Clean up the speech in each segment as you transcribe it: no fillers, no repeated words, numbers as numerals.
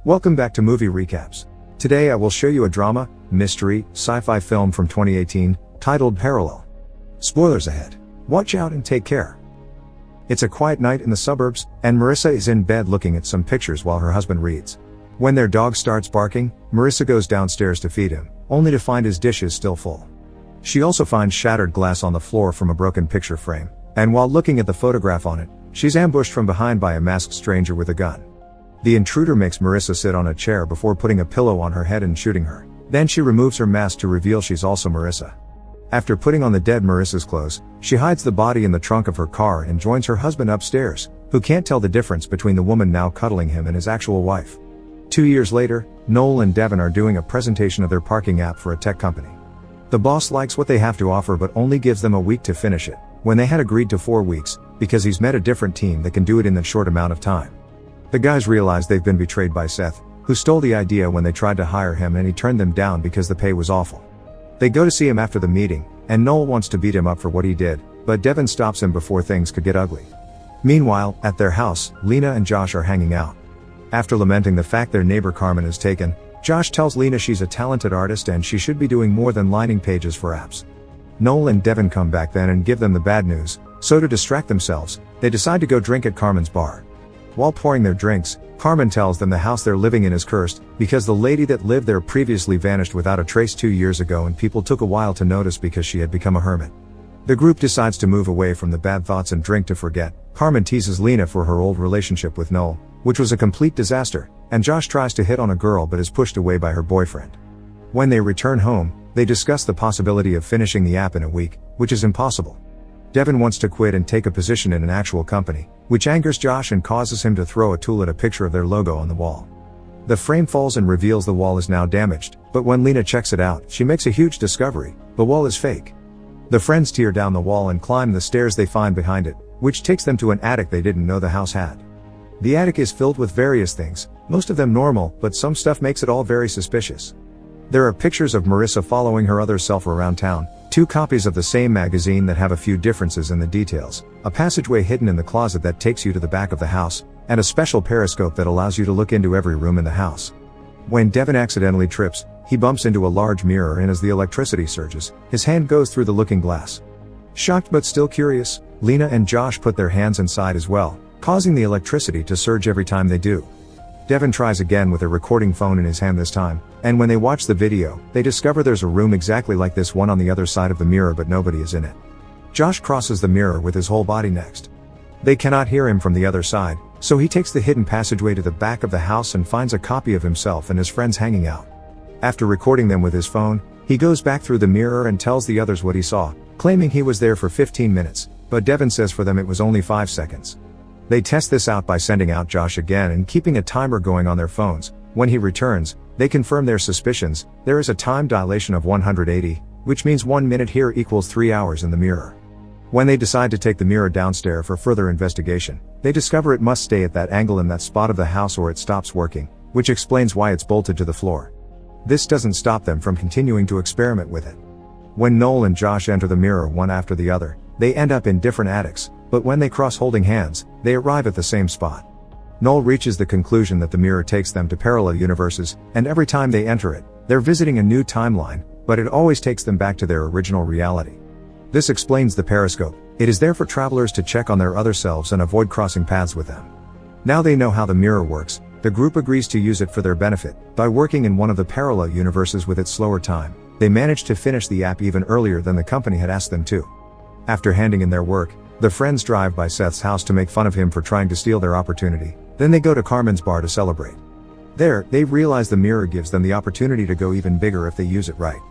Welcome back to Movie Recaps. Today I will show you a drama, mystery, sci-fi film from 2018, titled Parallel. Spoilers ahead. Watch out and take care. It's a quiet night in the suburbs, and Marissa is in bed looking at some pictures while her husband reads. When their dog starts barking, Marissa goes downstairs to feed him, only to find his dishes still full. She also finds shattered glass on the floor from a broken picture frame, and while looking at the photograph on it, she's ambushed from behind by a masked stranger with a gun. The intruder makes Marissa sit on a chair before putting a pillow on her head and shooting her. Then she removes her mask to reveal she's also Marissa. After putting on the dead Marissa's clothes, she hides the body in the trunk of her car and joins her husband upstairs, who can't tell the difference between the woman now cuddling him and his actual wife. 2 years later, Noel and Devin are doing a presentation of their parking app for a tech company. The boss likes what they have to offer but only gives them a week to finish it, when they had agreed to 4 weeks, because he's met a different team that can do it in that short amount of time. The guys realize they've been betrayed by Seth, who stole the idea when they tried to hire him and he turned them down because the pay was awful. They go to see him after the meeting, and Noel wants to beat him up for what he did, but Devin stops him before things could get ugly. Meanwhile, at their house, Lena and Josh are hanging out. After lamenting the fact their neighbor Carmen is taken, Josh tells Lena she's a talented artist and she should be doing more than lining pages for apps. Noel and Devin come back then and give them the bad news, so to distract themselves, they decide to go drink at Carmen's bar. While pouring their drinks, Carmen tells them the house they're living in is cursed, because the lady that lived there previously vanished without a trace 2 years ago and people took a while to notice because she had become a hermit. The group decides to move away from the bad thoughts and drink to forget. Carmen teases Lena for her old relationship with Noel, which was a complete disaster, and Josh tries to hit on a girl but is pushed away by her boyfriend. When they return home, they discuss the possibility of finishing the app in a week, which is impossible. Devin wants to quit and take a position in an actual company, which angers Josh and causes him to throw a tool at a picture of their logo on the wall. The frame falls and reveals the wall is now damaged, but when Lena checks it out, she makes a huge discovery: the wall is fake. The friends tear down the wall and climb the stairs they find behind it, which takes them to an attic they didn't know the house had. The attic is filled with various things, most of them normal, but some stuff makes it all very suspicious. There are pictures of Marissa following her other self around town, 2 copies of the same magazine that have a few differences in the details, a passageway hidden in the closet that takes you to the back of the house, and a special periscope that allows you to look into every room in the house. When Devin accidentally trips, he bumps into a large mirror and as the electricity surges, his hand goes through the looking glass. Shocked but still curious, Lena and Josh put their hands inside as well, causing the electricity to surge every time they do. Devin tries again with a recording phone in his hand this time, and when they watch the video, they discover there's a room exactly like this one on the other side of the mirror but nobody is in it. Josh crosses the mirror with his whole body next. They cannot hear him from the other side, so he takes the hidden passageway to the back of the house and finds a copy of himself and his friends hanging out. After recording them with his phone, he goes back through the mirror and tells the others what he saw, claiming he was there for 15 minutes, but Devin says for them it was only 5 seconds. They test this out by sending out Josh again and keeping a timer going on their phones. When he returns, they confirm their suspicions. There is a time dilation of 180, which means 1 minute here equals 3 hours in the mirror. When they decide to take the mirror downstairs for further investigation, they discover it must stay at that angle in that spot of the house or it stops working, which explains why it's bolted to the floor. This doesn't stop them from continuing to experiment with it. When Noel and Josh enter the mirror one after the other, they end up in different attics, but when they cross holding hands, they arrive at the same spot. Noel reaches the conclusion that the mirror takes them to parallel universes, and every time they enter it, they're visiting a new timeline, but it always takes them back to their original reality. This explains the periscope. It is there for travelers to check on their other selves and avoid crossing paths with them. Now they know how the mirror works, the group agrees to use it for their benefit. By working in one of the parallel universes with its slower time, they managed to finish the app even earlier than the company had asked them to. After handing in their work, the friends drive by Seth's house to make fun of him for trying to steal their opportunity. Then they go to Carmen's bar to celebrate. There, they realize the mirror gives them the opportunity to go even bigger if they use it right.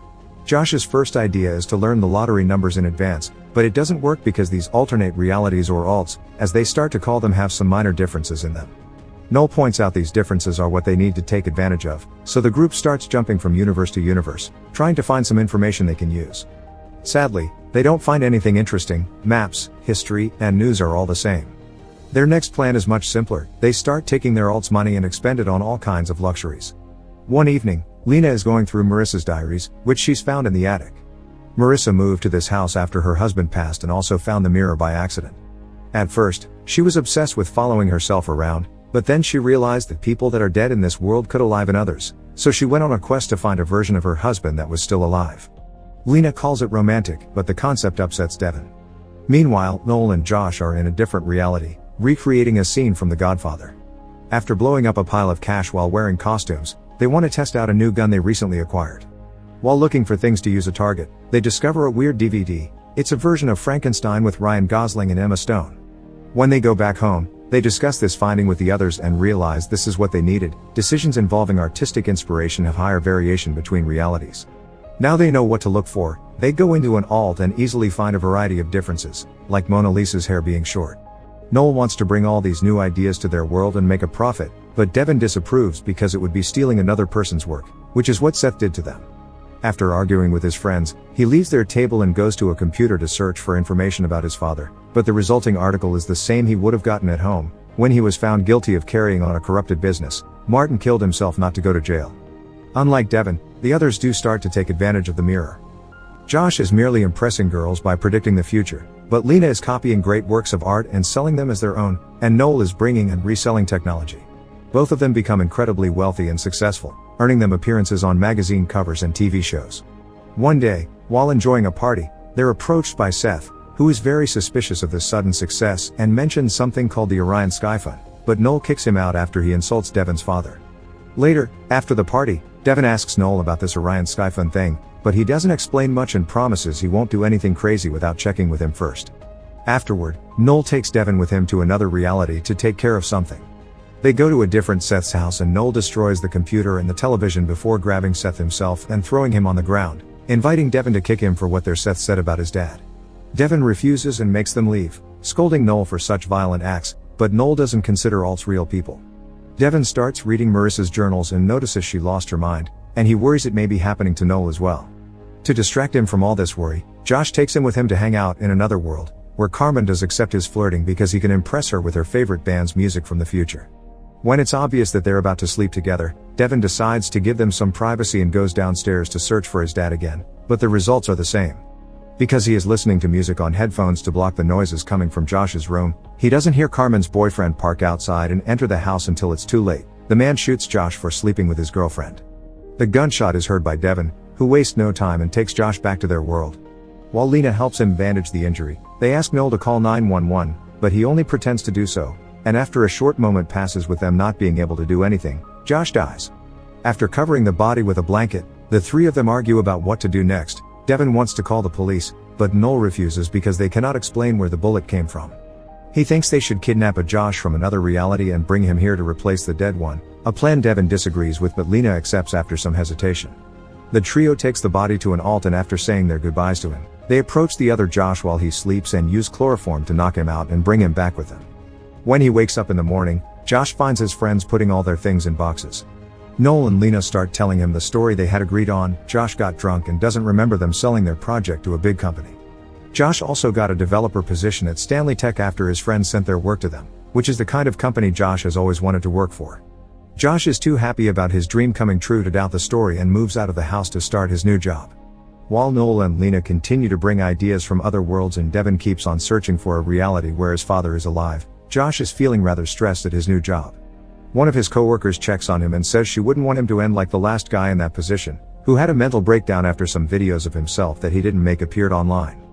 Josh's first idea is to learn the lottery numbers in advance, but it doesn't work because these alternate realities or alts, as they start to call them, have some minor differences in them. Noel points out these differences are what they need to take advantage of, so the group starts jumping from universe to universe, trying to find some information they can use. Sadly, they don't find anything interesting. Maps, history, and news are all the same. Their next plan is much simpler. They start taking their alts money and expend it on all kinds of luxuries. One evening, Lena is going through Marissa's diaries, which she's found in the attic. Marissa moved to this house after her husband passed and also found the mirror by accident. At first, she was obsessed with following herself around, But then she realized that people that are dead in this world could alive in others, so she went on a quest to find a version of her husband that was still alive. Lena calls it romantic, but the concept upsets Devon. Meanwhile, Noel and Josh are in a different reality, recreating a scene from The Godfather. After blowing up a pile of cash while wearing costumes, they want to test out a new gun they recently acquired. While looking for things to use a target, they discover a weird DVD. It's a version of Frankenstein with Ryan Gosling and Emma Stone. When they go back home, they discuss this finding with the others and realize this is what they needed. Decisions involving artistic inspiration have higher variation between realities. Now they know what to look for. They go into an alt and easily find a variety of differences, like Mona Lisa's hair being short. Noel wants to bring all these new ideas to their world and make a profit, but Devon disapproves because it would be stealing another person's work, which is what Seth did to them. After arguing with his friends, he leaves their table and goes to a computer to search for information about his father, but the resulting article is the same he would have gotten at home. When he was found guilty of carrying on a corrupted business, Martin killed himself not to go to jail. Unlike Devon, the others do start to take advantage of the mirror. Josh is merely impressing girls by predicting the future, but Lena is copying great works of art and selling them as their own, and Noel is bringing and reselling technology. Both of them become incredibly wealthy and successful, earning them appearances on magazine covers and TV shows. One day, while enjoying a party, they're approached by Seth, who is very suspicious of this sudden success and mentions something called the Orion Sky Fund, but Noel kicks him out after he insults Devon's father. Later, after the party, Devon asks Noel about this Orion Sky Fund thing, but he doesn't explain much and promises he won't do anything crazy without checking with him first. Afterward, Noel takes Devon with him to another reality to take care of something. They go to a different Seth's house and Noel destroys the computer and the television before grabbing Seth himself and throwing him on the ground, inviting Devon to kick him for what their Seth said about his dad. Devon refuses and makes them leave, scolding Noel for such violent acts, but Noel doesn't consider alts real people. Devon starts reading Marissa's journals and notices she lost her mind, and he worries it may be happening to Noel as well. To distract him from all this worry, Josh takes him with him to hang out in another world, where Carmen does accept his flirting because he can impress her with her favorite band's music from the future. When it's obvious that they're about to sleep together, Devon decides to give them some privacy and goes downstairs to search for his dad again, but the results are the same. Because he is listening to music on headphones to block the noises coming from Josh's room, he doesn't hear Carmen's boyfriend park outside and enter the house until it's too late. The man shoots Josh for sleeping with his girlfriend. The gunshot is heard by Devon, who wastes no time and takes Josh back to their world. While Lena helps him bandage the injury, they ask Noel to call 911, but he only pretends to do so, and after a short moment passes with them not being able to do anything, Josh dies. After covering the body with a blanket, the three of them argue about what to do next. Devon wants to call the police, but Noel refuses because they cannot explain where the bullet came from. He thinks they should kidnap a Josh from another reality and bring him here to replace the dead one, a plan Devon disagrees with but Lena accepts after some hesitation. The trio takes the body to an alt and after saying their goodbyes to him, they approach the other Josh while he sleeps and use chloroform to knock him out and bring him back with them. When he wakes up in the morning, Josh finds his friends putting all their things in boxes. Noel and Lena start telling him the story they had agreed on. Josh got drunk and doesn't remember them selling their project to a big company. Josh also got a developer position at Stanley Tech after his friends sent their work to them, which is the kind of company Josh has always wanted to work for. Josh is too happy about his dream coming true to doubt the story and moves out of the house to start his new job. While Noel and Lena continue to bring ideas from other worlds and Devon keeps on searching for a reality where his father is alive, Josh is feeling rather stressed at his new job. One of his coworkers checks on him and says she wouldn't want him to end like the last guy in that position, who had a mental breakdown after some videos of himself that he didn't make appeared online.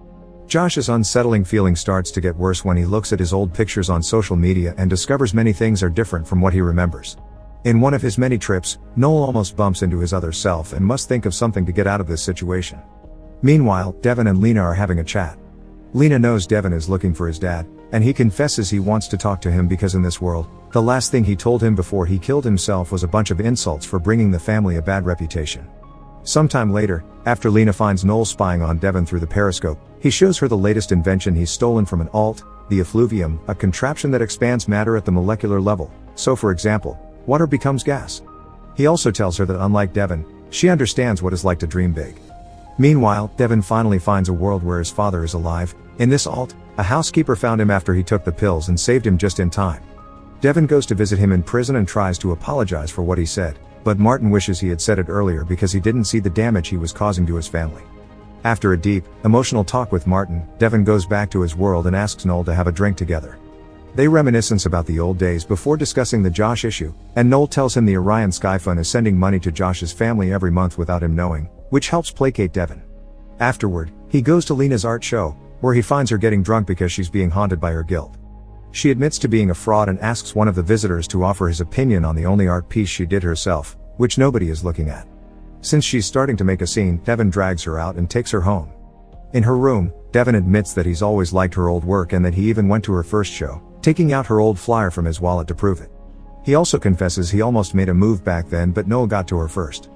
Josh's unsettling feeling starts to get worse when he looks at his old pictures on social media and discovers many things are different from what he remembers. In one of his many trips, Noel almost bumps into his other self and must think of something to get out of this situation. Meanwhile, Devon and Lena are having a chat. Lena knows Devon is looking for his dad, and he confesses he wants to talk to him because in this world, the last thing he told him before he killed himself was a bunch of insults for bringing the family a bad reputation. Sometime later, after Lena finds Noel spying on Devon through the periscope, he shows her the latest invention he's stolen from an alt, the effluvium, a contraption that expands matter at the molecular level, so for example, water becomes gas. He also tells her that unlike Devon, she understands what it's like to dream big. Meanwhile, Devon finally finds a world where his father is alive. In this alt, a housekeeper found him after he took the pills and saved him just in time. Devon goes to visit him in prison and tries to apologize for what he said, but Martin wishes he had said it earlier because he didn't see the damage he was causing to his family. After a deep, emotional talk with Martin, Devon goes back to his world and asks Noel to have a drink together. They reminisce about the old days before discussing the Josh issue, and Noel tells him the Orion Sky Fund is sending money to Josh's family every month without him knowing, which helps placate Devon. Afterward, he goes to Lena's art show, where he finds her getting drunk because she's being haunted by her guilt. She admits to being a fraud and asks one of the visitors to offer his opinion on the only art piece she did herself, which nobody is looking at. Since she's starting to make a scene, Devon drags her out and takes her home. In her room, Devon admits that he's always liked her old work and that he even went to her first show, taking out her old flyer from his wallet to prove it. He also confesses he almost made a move back then, but Noel got to her first.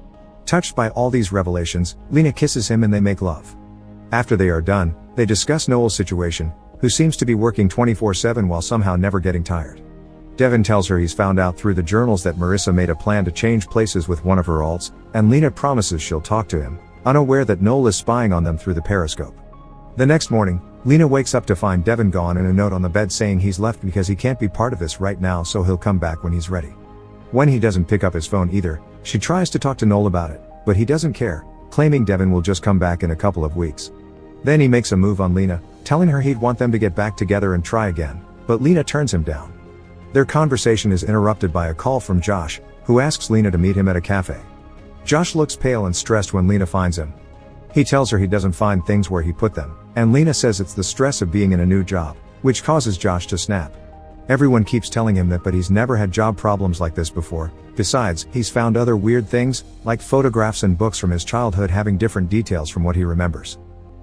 Touched by all these revelations, Lena kisses him and they make love. After they are done, they discuss Noel's situation, who seems to be working 24/7 while somehow never getting tired. Devon tells her he's found out through the journals that Marissa made a plan to change places with one of her alts, and Lena promises she'll talk to him, unaware that Noel is spying on them through the periscope. The next morning, Lena wakes up to find Devon gone and a note on the bed saying he's left because he can't be part of this right now, so he'll come back when he's ready. When he doesn't pick up his phone either, she tries to talk to Noel about it, but he doesn't care, claiming Devon will just come back in a couple of weeks. Then he makes a move on Lena, telling her he'd want them to get back together and try again, but Lena turns him down. Their conversation is interrupted by a call from Josh, who asks Lena to meet him at a cafe. Josh looks pale and stressed when Lena finds him. He tells her he doesn't find things where he put them, and Lena says it's the stress of being in a new job, which causes Josh to snap. Everyone keeps telling him that, but he's never had job problems like this before. Besides, he's found other weird things, like photographs and books from his childhood having different details from what he remembers.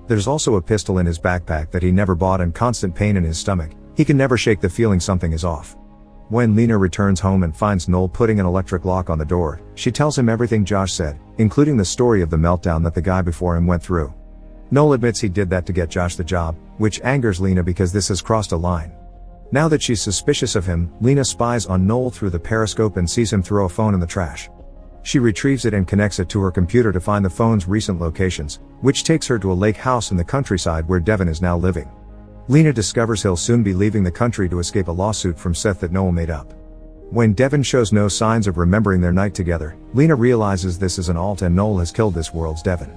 There's also a pistol in his backpack that he never bought and constant pain in his stomach. He can never shake the feeling something is off. When Lena returns home and finds Noel putting an electric lock on the door, she tells him everything Josh said, including the story of the meltdown that the guy before him went through. Noel admits he did that to get Josh the job, which angers Lena because this has crossed a line. Now that she's suspicious of him, Lena spies on Noel through the periscope and sees him throw a phone in the trash. She retrieves it and connects it to her computer to find the phone's recent locations, which takes her to a lake house in the countryside where Devon is now living. Lena discovers he'll soon be leaving the country to escape a lawsuit from Seth that Noel made up. When Devon shows no signs of remembering their night together, Lena realizes this is an alt and Noel has killed this world's Devon.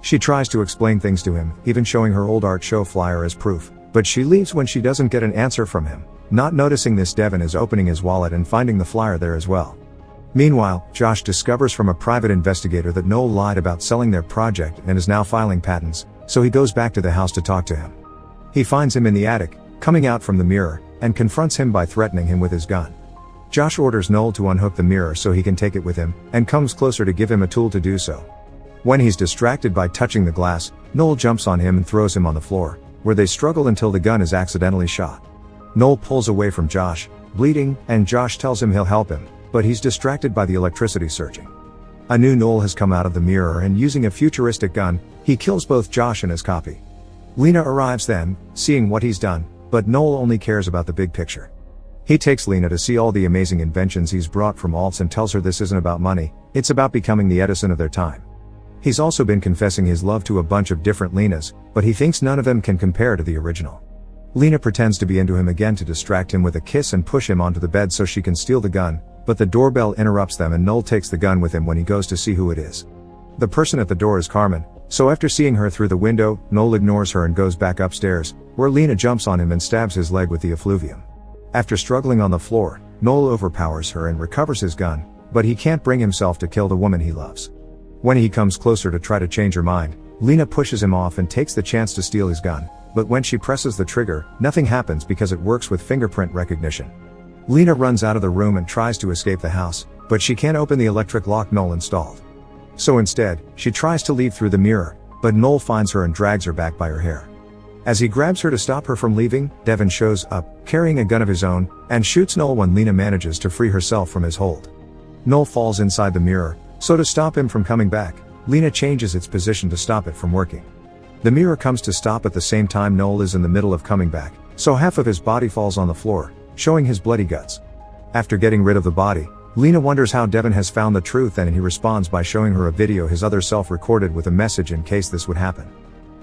She tries to explain things to him, even showing her old art show flyer as proof, but she leaves when she doesn't get an answer from him. Not noticing this, Devon is opening his wallet and finding the flyer there as well. Meanwhile, Josh discovers from a private investigator that Noel lied about selling their project and is now filing patents, so he goes back to the house to talk to him. He finds him in the attic, coming out from the mirror, and confronts him by threatening him with his gun. Josh orders Noel to unhook the mirror so he can take it with him, and comes closer to give him a tool to do so. When he's distracted by touching the glass, Noel jumps on him and throws him on the floor, where they struggle until the gun is accidentally shot. Noel pulls away from Josh, bleeding, and Josh tells him he'll help him, but he's distracted by the electricity surging. A new Noel has come out of the mirror and using a futuristic gun, he kills both Josh and his copy. Lena arrives then, seeing what he's done, but Noel only cares about the big picture. He takes Lena to see all the amazing inventions he's brought from alts and tells her this isn't about money, it's about becoming the Edison of their time. He's also been confessing his love to a bunch of different Lenas, but he thinks none of them can compare to the original. Lena pretends to be into him again to distract him with a kiss and push him onto the bed so she can steal the gun, but the doorbell interrupts them and Noel takes the gun with him when he goes to see who it is. The person at the door is Carmen, so after seeing her through the window, Noel ignores her and goes back upstairs, where Lena jumps on him and stabs his leg with the effluvium. After struggling on the floor, Noel overpowers her and recovers his gun, but he can't bring himself to kill the woman he loves. When he comes closer to try to change her mind, Lena pushes him off and takes the chance to steal his gun, but when she presses the trigger, nothing happens because it works with fingerprint recognition. Lena runs out of the room and tries to escape the house, but she can't open the electric lock Noel installed. So instead, she tries to leave through the mirror, but Noel finds her and drags her back by her hair. As he grabs her to stop her from leaving, Devon shows up, carrying a gun of his own, and shoots Noel when Lena manages to free herself from his hold. Noel falls inside the mirror, so to stop him from coming back, Lena changes its position to stop it from working. The mirror comes to stop at the same time Noel is in the middle of coming back, so half of his body falls on the floor, showing his bloody guts. After getting rid of the body, Lena wonders how Devon has found the truth and he responds by showing her a video his other self recorded with a message in case this would happen.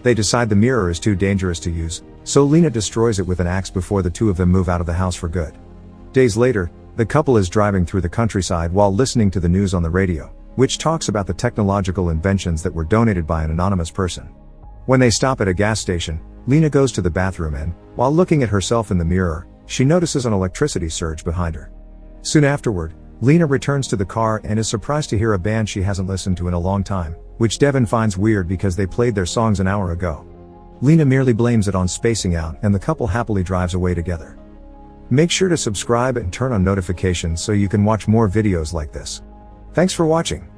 They decide the mirror is too dangerous to use, so Lena destroys it with an axe before the two of them move out of the house for good. Days later, the couple is driving through the countryside while listening to the news on the radio, which talks about the technological inventions that were donated by an anonymous person. When they stop at a gas station, Lena goes to the bathroom and, while looking at herself in the mirror, She notices an electricity surge behind her. Soon afterward, Lena returns to the car and is surprised to hear a band she hasn't listened to in a long time, which Devon finds weird because they played their songs an hour ago. Lena merely blames it on spacing out and the couple happily drives away together. Make sure to subscribe and turn on notifications so you can watch more videos like this. Thanks for watching.